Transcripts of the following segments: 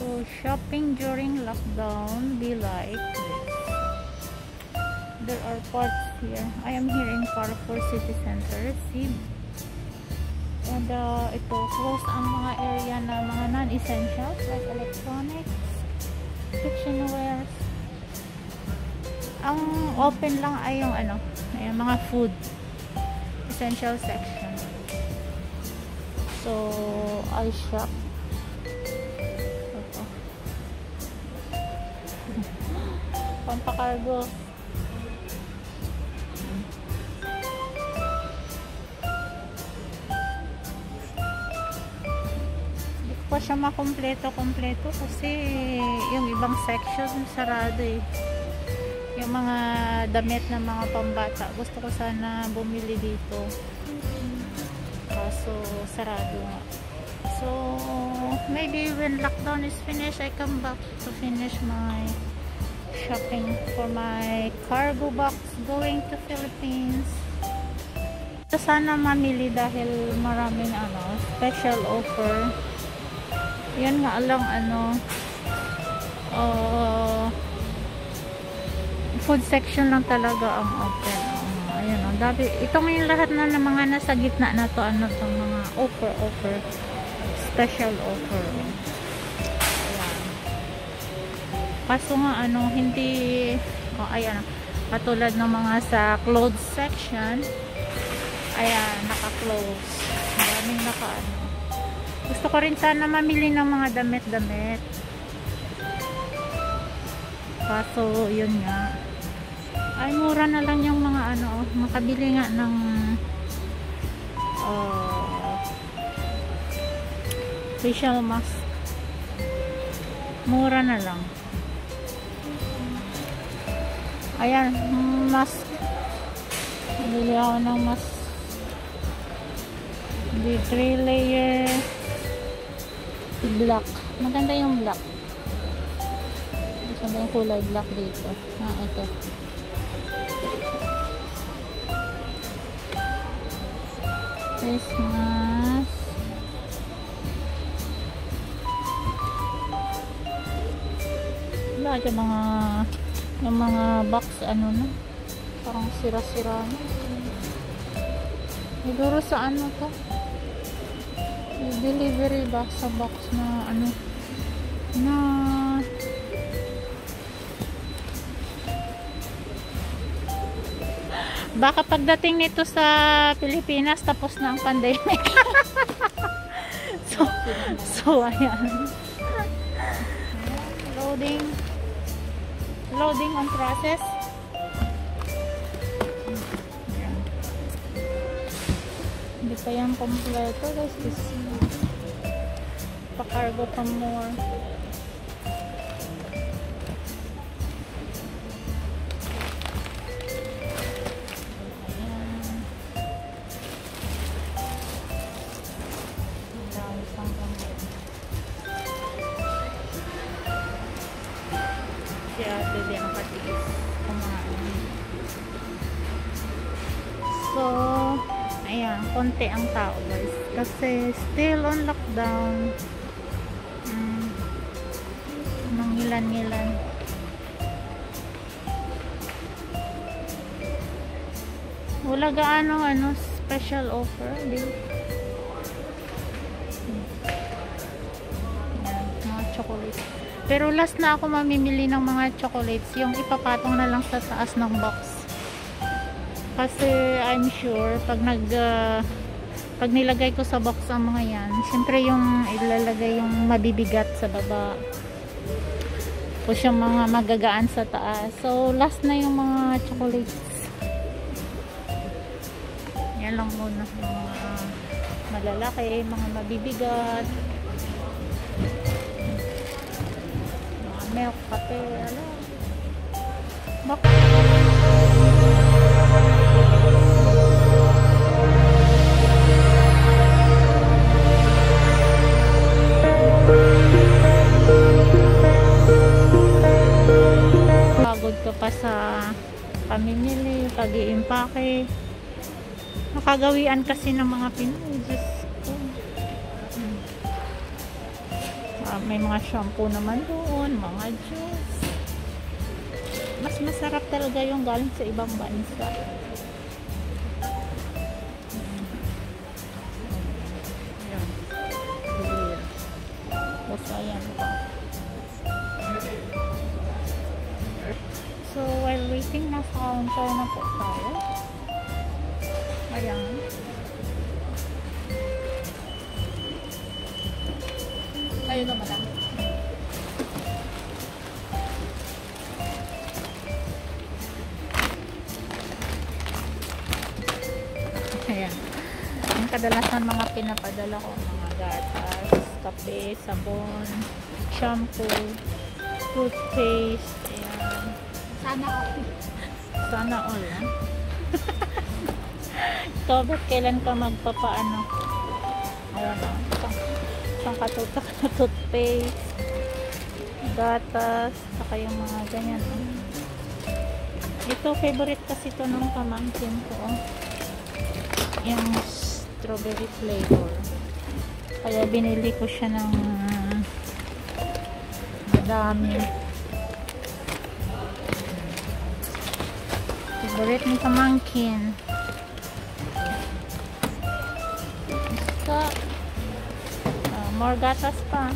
So, shopping during lockdown be like this. There are parts here. I am here in Carrefour City Center. See? And ito, close ang mga area na mga non-essentials like electronics, kitchenwares. Ang open lang ay yung ano, ay mga food essential section. So, I shop. Ito. Pampakargo. Pa siya makompleto kasi yung ibang section sarado eh. Yung mga damit na mga pambata gusto ko sana bumili dito kaso sarado nga. So maybe when lockdown is finished I come back to finish my shopping for my cargo box going to Philippines. So, sana mamili dahil maraming ano special offer. Yan nga lang ano food section lang talaga ang open. Ayan o, dati itong yung lahat na ng mga nasa gitna na to ano tong mga offer special offer. Ayan. Kaso nga ano hindi ayan katulad ng mga sa clothes section ayan naka-close. Maraming naka ano. Gusto ko rin sana mamili ng mga damit-damit. Kaso, yun nga. Ay, mura na lang yung mga ano, makabili nga ng facial mask. Mura na lang. Ayan, mask. Bili ako ng mask. Di 3 layer. Black. Maganda yung black. Gusto mo yung kulay black dito. Ito. Face mask. Wala yung mga box ano na. Parang sira-sira na. Siguro sa ano to? Delivery ba sa box na ano na baka pagdating nito sa Pilipinas tapos na ang pandemic. so ayan loading on process. Hindi pa yan kompleto guys. Pa-cargo pa more. Si ate din ang patiis kumain. So ayan, konti ang tao guys kasi still on lockdown. Mangilan-ngilan. Wala gaano ano special offer di. Ayan, mga chocolate. Pero last na ako mamimili ng mga chocolates, yung ipapatong na lang sa taas ng box. Kasi I'm sure pag nilagay ko sa box ang mga yan, syempre yung ilalagay yung mabibigat sa baba. Tapos yung mga magagaan sa taas. So last na yung mga chocolates. Yan lang muna. Mga malalaki, mga mabibigat. Mga milk, kape, alam. Pagod ka pa sa pamimili, pag-iimpake. Nakagawian kasi ng mga Pinoy. Diyos ko. may mga shampoo naman doon, mga juice. Mas masarap talaga yung galing sa ibang bansa. Ayan. Basta ayan pa. So, while waiting, nasa counter na po tayo. Ayan. Kayo na madam. Ayan. Yung kadalasan mga pinapadala ko, mga gatas, kape, sabon, shampoo, toothpaste, ayan. Sana all. Sana all, ha? Ito, ba't kailan ka magpapaano? Ayan, ha? Isang katutak na toothpaste, gatas, saka yung mga ganyan, ha? Ito, favorite kasi ito ng pamangkin ko, yung strawberry flavor. Kaya binili ko siya ng madami. Favorite ni pamangkin. So, more gatas pa.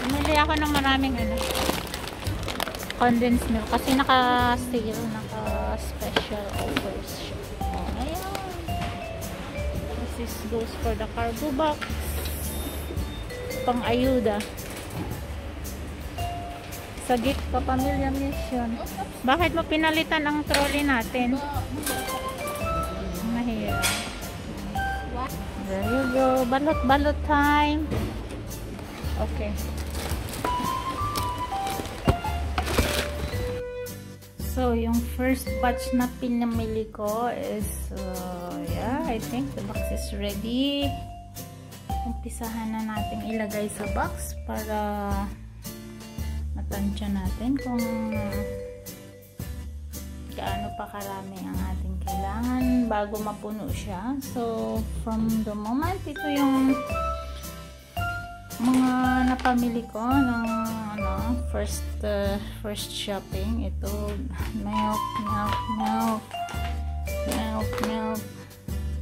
Bumili ako ng maraming condensed milk kasi naka-sale, naka-special offers siya. Oh, ayan. This goes for the cargo box. Pang ayuda. Sagip ka pamilya mission. Bakit mo pinalitan ang trolley natin? Mahirap. There you go. Balot-balot time. Okay. So, yung first batch na pinamili ko is, yeah, I think the box is ready. Umpisahan na natin ilagay sa box para matansya natin kung gaano pa karami ang ating kailangan bago mapuno siya. So, from the moment, ito yung mga napamili ko ng first shopping. Ito, milk.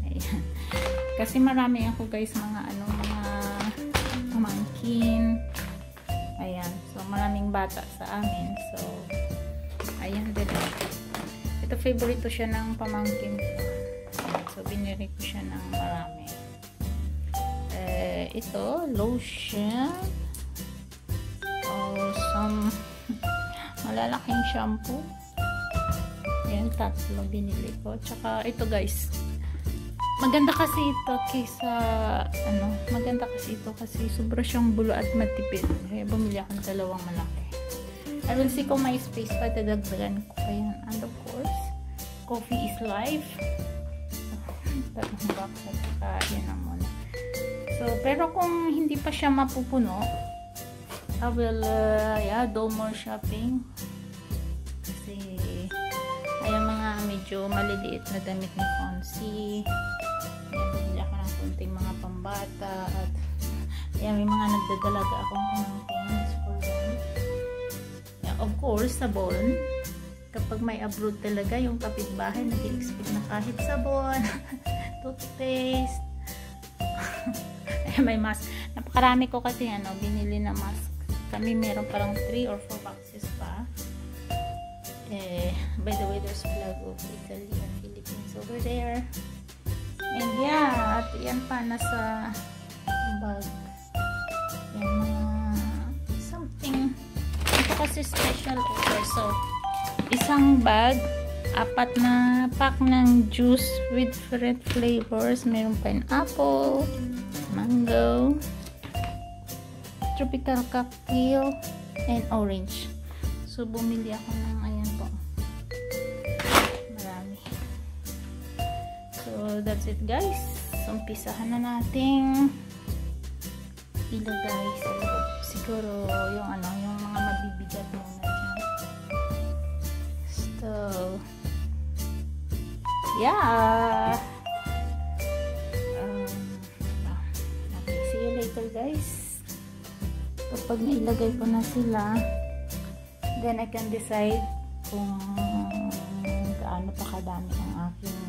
Ayan. Kasi marami ako guys, mga pamangkin. Ayan. So, maraming bata sa amin. So, ayan din. Ito, favorito siya ng pamangkin ko. So, binili ko siya ng marami. Ito, lotion. Some malalaking shampoo. Ayan, tatlo binili ko. Tsaka, ito guys. Maganda kasi ito kaysa, maganda kasi ito kasi sobra siyang bulo at matipid. Kaya bumili ako ng dalawang malaki. I will see kung may space pa, dadagdagan ko pa yan. And of course, coffee is life. Tatlong box at saka yan na muna. So, pero kung hindi pa siya mapupuno, I will, do more shopping. Kasi, ayan mga medyo maliliit na damit ni Fonzie. Ayan, bumili ako ng kunting mga pambata. At, ayan, may mga nagdadalaga akong pamangkins for them. Yeah, of course, sabon. Kapag may abroad talaga, yung kapitbahay, nag-i-expect na kahit sabon, toothpaste. Ayan, may mask. Napakarami ko kasi, binili na mask. Kami meron parang 3 or 4 boxes pa. By the way, there's flag of Italy and Philippines over there. And yeah, at yan pa nasa bag. Yan mga something. Ito kasi special offer. So, isang bag, 4 na pack ng juice with different flavors. Merong pineapple, mango, tropical cocktail, and orange. So, bumili ako ng ayan po. Marami. So, that's it guys. So, umpisahan na nating ilagay sa loob. Siguro, yung yung mga mabibigat muna dyan. So, yeah. later guys, kapag nailagay ko na sila, then I can decide kung gaano pa kadami ang aking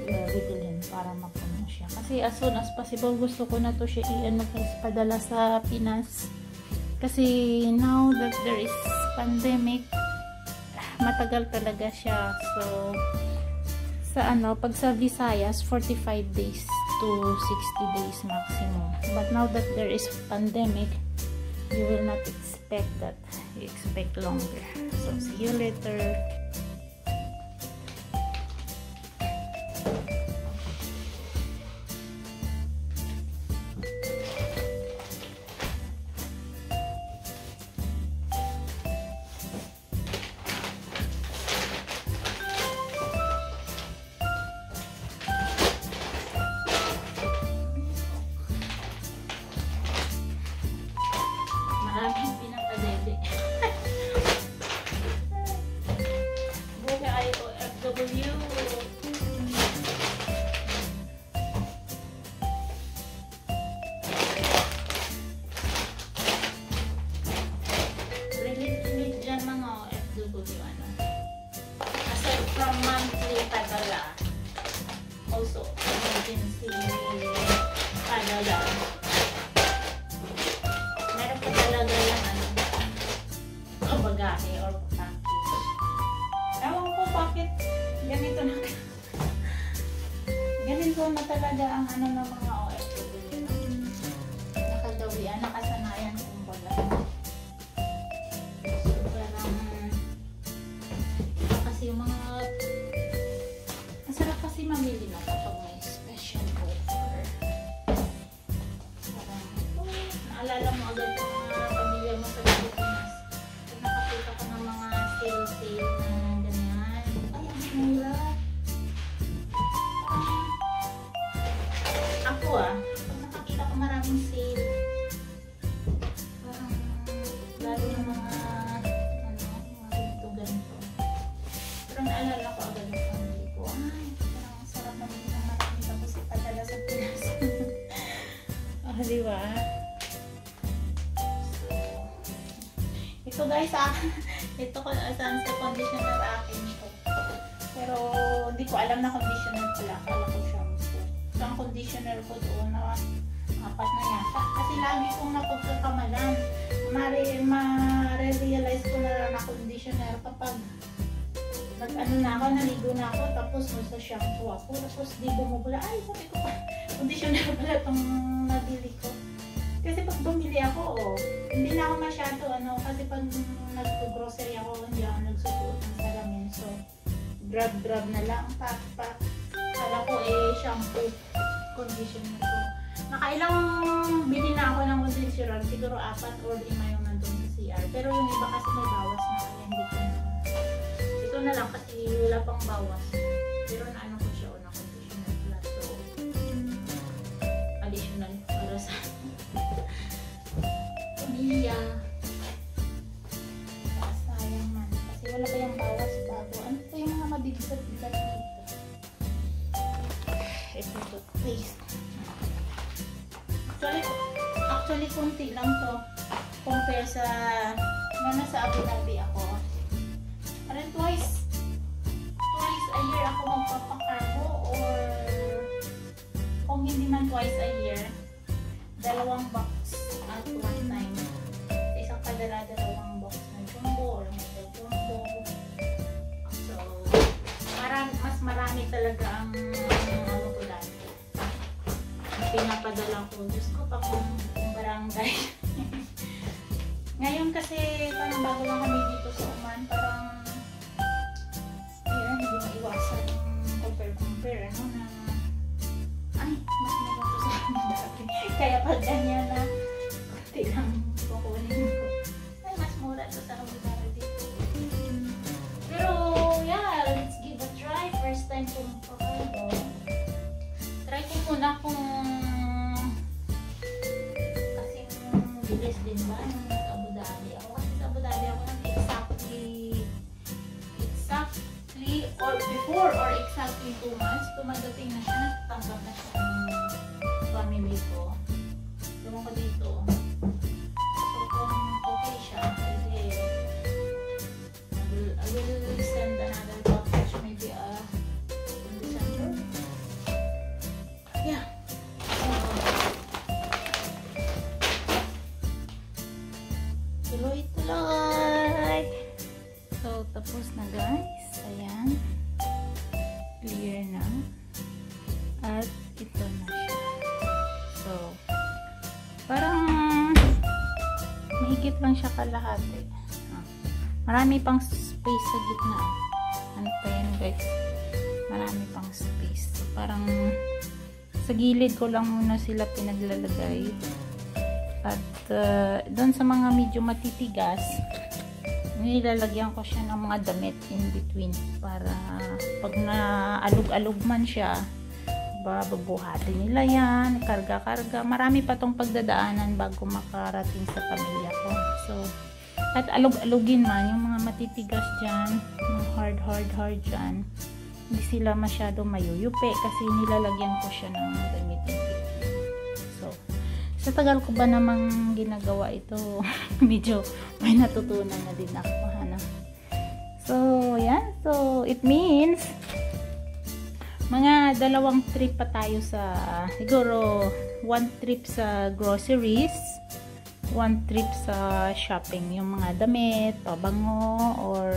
bibilhin para mapuno siya. Kasi as soon as possible, gusto ko na to siya padala sa Pinas. Kasi now that there is pandemic, matagal talaga siya. So, sa pag sa Visayas, 45 days to 60 days maximum. But now that there is pandemic, you will not expect that. You expect longer. So, see you later. Maraming pinapadede. Buka ay OFW. Relate dyan mga OFW. Aside from monthly padala, also emergency padala. Talaga yung bagahe or package. Ewan ko bakit ganito na ganito na talaga ang ng mga OFW. Nakadawian, nakasanayan kumbaga. So parang kasi yung mga masarap kasi mamili na kapag may special offer. Parang naalala mo agad yung pamilya mo sa Pilipinas. Kung nakakita ko ng mga sale na ganyan. Ay, ang mura. Ako pag nakakita ko maraming sale, parang lalo ng mga ganito. Pero naalala ko agad yung family ko. Ay, parang sarap naman yung marami tapos ipadala sa Pinas. Diba? Ito guys, ito ko saan sa conditioner akin ito. Pero hindi ko alam na conditioner pala. Akala ko shampoo. So ang conditioner ko doon na 4 na yata. Kasi lagi kong napagkakamalan. Ma-realize ko na conditioner kapag na ako, naligo na ako, tapos magsa-shampoo ako. Tapos di bumubula. Ay, sabi ko pa, conditioner pala itong nabili ko. Kasi pag bumili ako, hindi na ako masyado, kasi pag nag-grocery ako, hindi ako nagsusuot ng salamin. So, grab na lang, pack. Kala ko shampoo, conditioner ko. Nakailang bili na ako ng conditioner, siguro 4 or 5 yung nandun sa CR. Pero yung iba kasi may bawas na, kaya hindi ko na. Ito na lang kasi wala pang bawas. Pero naano ko siya, na conditioner plus. So, additional para sa pamilya. Sayang man. Kasi wala pa yung bawas bago. Ano pa yung mga mabibigat-bigat dito? Ito toothpaste. Actually, kunti lang to. Compare sa nasa Abu Dhabi ako. Parang twice a year ako magpapakargo, or kung hindi man twice a year, 2 box at one time. Isang padala, 2 box ng jumbo or mega jumbo. So, mas marami talaga ang ko dati. Pinapadala ko. Diyos ko pa kung barangay. Ngayon kasi parang bago lang kami dito sa Oman, parang hindi maiwasan compare na ay, mas maganda sa amin dati. Kaya pag ganyan na kunti lang kukunin ko. Ay, mas mura to sa Abu Dhabi. Pero yeah, let's give a try. First time ko magpakargo. Try ko muna kung kasing bilis din ba nung sa Abu Dhabi. Ako kasi sa Abu Dhabi ako or before or exactly 2 months, tumadating na siya, natanggap na siya ng family ko. Ewan ko dito. So, kung okay siya, pwede. I will send another package maybe in December. Yeah. Tuloy-tuloy. So, tapos na guys. Ayan. Clear na. At ito na siya. So, parang mahigit lang siya kalahati. Marami pang space sa gitna. Ano pa yan guys? Marami pang space. So, parang sa gilid ko lang muna sila pinaglalagay. At doon sa mga medyo matitigas, nilalagyan ko siya ng mga damit in between para pag na-alog-alog man siya, babuhatin nila yan, karga-karga. Marami pa tong pagdadaanan bago makarating sa pamilya ko. So, at alog-alogin man, yung mga matitigas dyan, yung hard dyan, hindi sila masyado mayuyupi kasi nilalagyan ko siya ng damit in between. So, sa tagal ko ba namang ginagawa ito, medyo may natutunan na din ako. Ano? So, yan. So, it means, mga 2 trip pa tayo sa, siguro, 1 trip sa groceries, 1 trip sa shopping. Yung mga damit, pabango, or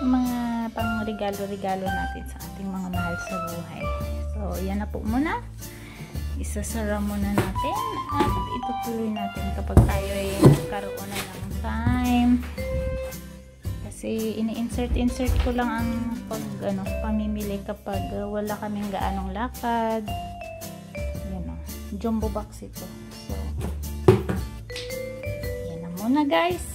yung mga pang regalo-regalo natin sa ating mga mahal sa buhay. So, yan na po muna. Isasara muna natin at itutuloy natin kapag tayo ay nagkaroon na ng time. Kasi ini-insert ko lang ang pamimili kapag wala kaming gaanong lakad. Yan o. Jumbo box ito. So, yan na muna guys.